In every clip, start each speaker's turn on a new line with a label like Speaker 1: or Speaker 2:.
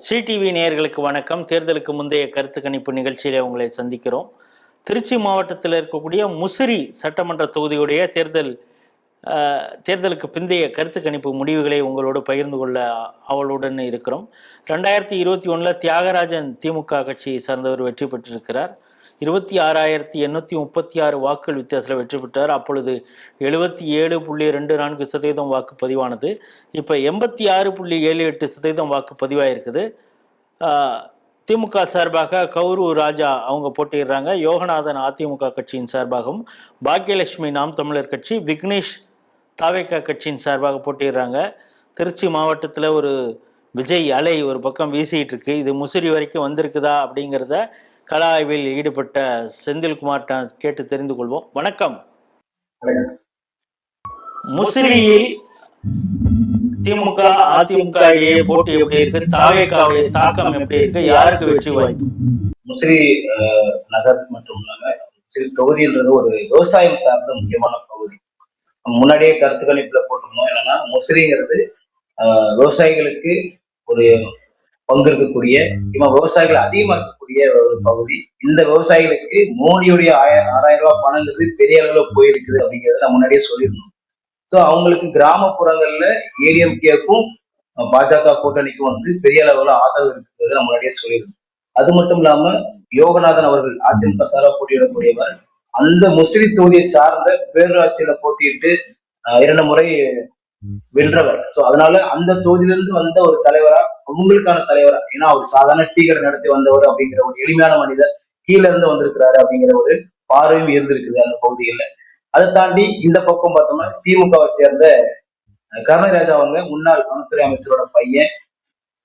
Speaker 1: Sri TV நேயர்களுக்கு வணக்கம். தேர்தலுக்கு முந்தைய கருத்து கணிப்பு நிகழ்ச்சியில உங்களை சந்திக்கிறோம். திருச்சி மாவட்டத்தில் இருக்கக்கூடிய முசிறி சட்டமன்ற தொகுதியுடைய தேர்தலுக்கு பிந்தைய கருத்து கணிப்பு முடிவுகளை உங்களோடு பகிர்ந்து கொள்ள அவளுடன் இருக்கிறோம். 2021 தியாகராஜன் திமுக கட்சியை சார்ந்தவர் வெற்றி பெற்றிருக்கிறார். 26,836 வாக்குகள் வித்தியாசத்தில் வெற்றி பெற்றார். அப்பொழுது 77.24% வாக்கு பதிவானது. இப்போ 86.78% வாக்கு பதிவாயிருக்குது. திமுக சார்பாக கௌரு ராஜா அவங்க போட்டிடுறாங்க. யோகநாதன் அதிமுக கட்சியின் சார்பாகவும், பாக்கியலட்சுமி நாம் தமிழர் கட்சி, விக்னேஷ் தாவேகா கட்சியின் சார்பாக போட்டிடுறாங்க. திருச்சி மாவட்டத்தில் ஒரு விஜய் அலை ஒரு பக்கம் வீசிட்டு இருக்கு. இது முசிறி வரைக்கும் வந்திருக்குதா அப்படிங்கிறத கள ஆய்வில் ஈடுபட்ட செந்தில்குமார் கேட்டு தெரிந்து கொள்வோம். வணக்கம். முசிறியில் திமுக அதிமுக இடையே போட்டி எப்படி இருக்கு? தாவேகாவுடைய தாக்கம் எப்படி இருக்கு? யாருக்கு வெற்றி வாய்ப்பு?
Speaker 2: முசிறி நகர் மற்றும் முசிறி தொகுதின்றது ஒரு விவசாயம் சார்ந்த முக்கியமான பகுதி. முன்னாடியே கருத்து கணிப்புல போட்டிருந்தோம். என்னன்னா முசிறிங்கிறது விவசாயிகளுக்கு ஒரு பங்கு இருக்கக்கூடிய, விவசாயிகள் அதிகமா இருக்கக்கூடிய ஒரு பகுதி. இந்த விவசாயிகளுக்கு மோடியுடைய 6,000 ரூபாய் பணங்கிறது பெரிய அளவுல போயிருக்குது அப்படிங்கிறத நான் முன்னாடியே சொல்லியிருந்தோம். ஸோ அவங்களுக்கு கிராமப்புறங்கள்ல ஏடிஎம்கேக்கும் பாஜக கூட்டணிக்கும் வந்து பெரிய அளவுல ஆதரவு இருக்கிறது நான் முன்னாடியே சொல்லியிருந்தோம். அது மட்டும் இல்லாம யோகநாதன் அவர்கள் அதிமுக சார்பாக போட்டியிடக்கூடியவர் அந்த முஸ்லிம் தொகுதியை சார்ந்த பேரூராட்சியில போட்டியிட்டு 2 முறை வென்றவர். சோ அதனால அந்த தொகுதியிலிருந்து வந்த ஒரு தலைவரா, உங்களுக்கான தலைவரா, ஏன்னா அவர் சாதாரண டீ கடை நடத்தி வந்தவர் அப்படிங்கிற ஒரு எளிமையான மனிதர் கீழே இருந்து வந்திருக்கிறாரு அப்படிங்கிற ஒரு பார்வையும் இருந்திருக்குது அந்த பகுதியில. அதை தாண்டி இந்த பக்கம் பார்த்தோம்னா திமுகவை சேர்ந்த கருணராஜா அவங்க முன்னாள் வனத்துறை அமைச்சரோட பையன்.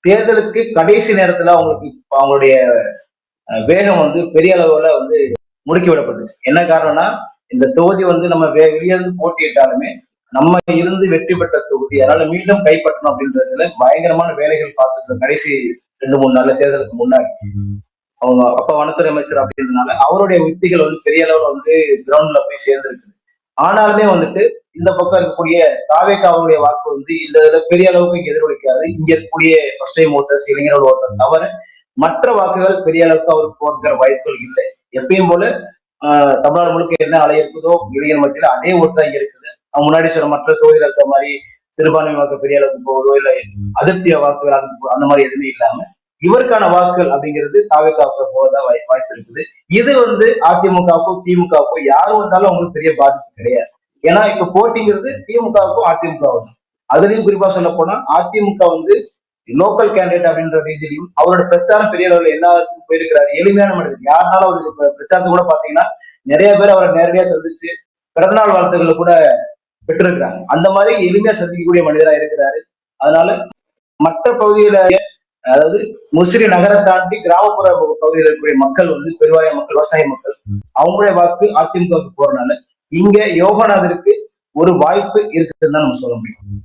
Speaker 2: தேர்தலுக்கு கடைசி நேரத்துல அவங்களுடைய வேகம் வந்து பெரிய அளவுல வந்து முடுக்கி விடப்பட்டுச்சு. என்ன காரணம்னா, இந்த தொகுதி வந்து நம்ம வெளியிருந்து போட்டியிட்டாலுமே நம்ம இருந்து வெற்றி பெற்ற தொகுதி, அதனால மீண்டும் கைப்பற்றணும் அப்படின்றதுல பயங்கரமான வேலைகள் பார்த்துட்டு கடைசி 2-3 நாள்ல தேர்தலுக்கு முன்னாடி அவங்க அப்ப வனத்துறை அமைச்சர் அப்படின்றதுனால அவருடைய உத்திகள் வந்து பெரிய அளவுல வந்து கிரவுண்ட்ல போய் சேர்ந்திருக்கு. ஆனாலுமே வந்துட்டு இந்த பக்கம் இருக்கக்கூடிய தாவேகாவுடைய வாக்கு வந்து இந்த இதுல பெரிய அளவுக்கு இங்க எதிரொலிக்காது. இங்க இருக்கக்கூடிய ஃபர்ஸ்ட் டைம் ஓட்டர்ஸ், இளைஞர்கள் ஓட்டர் தவிர மற்ற வாக்குகள் பெரிய அளவுக்கு அவருக்கு போகிற வாய்ப்புகள் இல்லை. எப்பயும் போல தமிழ்நாடு முழுக்க என்ன அலை இருக்குதோ இளைஞர் மத்தியில அதே ஓட்டு தான் இங்க இருக்குது. அவங்க முன்னாடி சொல்ற மற்ற தொகுதியில் இருக்க மாதிரி சிறுபான்மை வாக்கு பெரிய அளவுக்கு போவதோ இல்ல அதிருப்திய வாக்குகள் அந்த மாதிரி எதுவுமே இல்லாம இவருக்கான வாக்குகள் அப்படிங்கிறது தாவேகாவுக்கு போவதான் வாய்ப்பு இருக்குது. இது வந்து அதிமுகவுக்கும் திமுகவுக்கும் யாரும் வந்தாலும் அவங்களுக்கு பெரிய பாதிப்பு கிடையாது. ஏன்னா இப்ப போட்டிங்கிறது திமுகவுக்கும் அதிமுகவும். அதுலயும் குறிப்பா சொல்ல போனா அதிமுக வந்து லோக்கல் கேண்டிடேட் அப்படின்ற ரீதியிலையும் அவரோட பிரச்சாரம் பெரிய அளவில் எல்லாருக்கும் போயிருக்கிறாரு. எளிமையான மனிதர். யாருனாலும் அவருக்கு பிரச்சாரத்தை கூட பாத்தீங்கன்னா நிறைய பேர் அவரை நேரடியா சந்திச்சு பிறந்தநாள் வாழ்த்துக்களை கூட பெற்றிருக்கிறாங்க. அந்த மாதிரி எளிமையா சந்திக்கக்கூடிய மனிதராக இருக்கிறாரு. அதனால மற்ற பகுதியில, அதாவது முசிறி நகரை தாண்டி கிராமப்புற பகுதியில் இருக்கக்கூடிய மக்கள் வந்து பெருவாரிய மக்கள், விவசாய மக்கள், அவங்களுடைய வாக்கு அதிமுகவுக்கு போறதுனால இங்க யோகநாதருக்கு ஒரு வாய்ப்பு இருக்குதுன்னு தான் நம்ம சொல்ல முடியும்.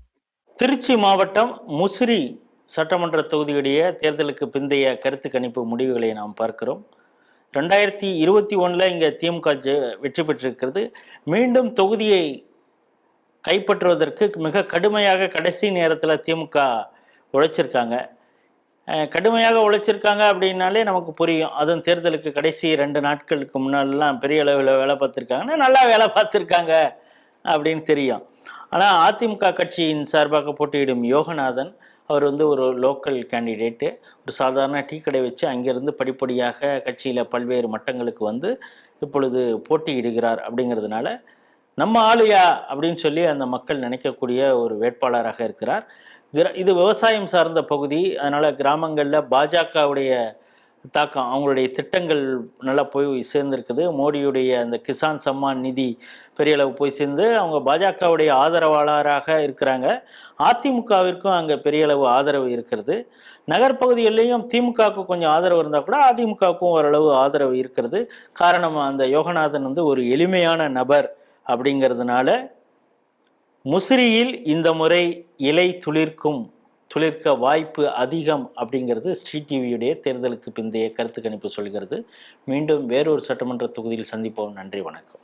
Speaker 1: திருச்சி மாவட்டம் முசிறி சட்டமன்ற தொகுதியுடைய தேர்தலுக்கு பிந்தைய கருத்து கணிப்பு முடிவுகளை நாம் பார்க்கிறோம். 2021 இங்க திமுக வெற்றி பெற்றிருக்கிறது. மீண்டும் தொகுதியை கைப்பற்றுவதற்கு மிக கடுமையாக கடைசி நேரத்தில் திமுக உழைச்சிருக்காங்க. கடுமையாக உழைச்சிருக்காங்க அப்படின்னாலே நமக்கு புரியும். அதுவும் தேர்தலுக்கு கடைசி 2 நாட்களுக்கு முன்னாலெல்லாம் பெரிய அளவில் வேலை பார்த்துருக்காங்கன்னா நல்லா வேலை பார்த்துருக்காங்க அப்படின்னு தெரியும். ஆனால் அதிமுக கட்சியின் சார்பாக போட்டியிடும் யோகநாதன் அவர் வந்து ஒரு லோக்கல் கேண்டிடேட்டு. ஒரு சாதாரண டீ கடை வச்சு அங்கிருந்து படிப்படியாக கட்சியில் பல்வேறு மட்டங்களுக்கு வந்து இப்பொழுது போட்டியிடுகிறார். அப்படிங்கிறதுனால நம்ம ஆளுயா அப்படின்னு சொல்லி அந்த மக்கள் நினைக்கக்கூடிய ஒரு வேட்பாளராக இருக்கிறார். இது விவசாயம் சார்ந்த பகுதி. அதனால் கிராமங்களில் பாஜகவுடைய தாக்கம், அவங்களுடைய திட்டங்கள் நல்லா போய் சேர்ந்துருக்குது. மோடியுடைய அந்த கிசான் சம்மான் நிதி பெரிய அளவு போய் சேர்ந்து அவங்க பாஜகவுடைய ஆதரவாளராக இருக்கிறாங்க. அதிமுகவிற்கும் அங்கே பெரிய அளவு ஆதரவு இருக்கிறது. நகர்ப்பகுதிகளிலையும் திமுகவுக்கு கொஞ்சம் ஆதரவு இருந்தால் கூட அதிமுகவுக்கும் ஓரளவு ஆதரவு இருக்கிறது. காரணம், அந்த யோகநாதன் வந்து ஒரு எளிமையான நபர் அப்படிங்கிறதுனால முசிறியில் இந்த முறை இலை துளிர்க்க வாய்ப்பு அதிகம் அப்படிங்கிறது ஸ்ரீ டிவியுடைய தேர்தலுக்கு பிந்தைய கருத்து கணிப்பு சொல்கிறது. மீண்டும் வேறொரு சட்டமன்ற தொகுதியில் சந்திப்போம். நன்றி, வணக்கம்.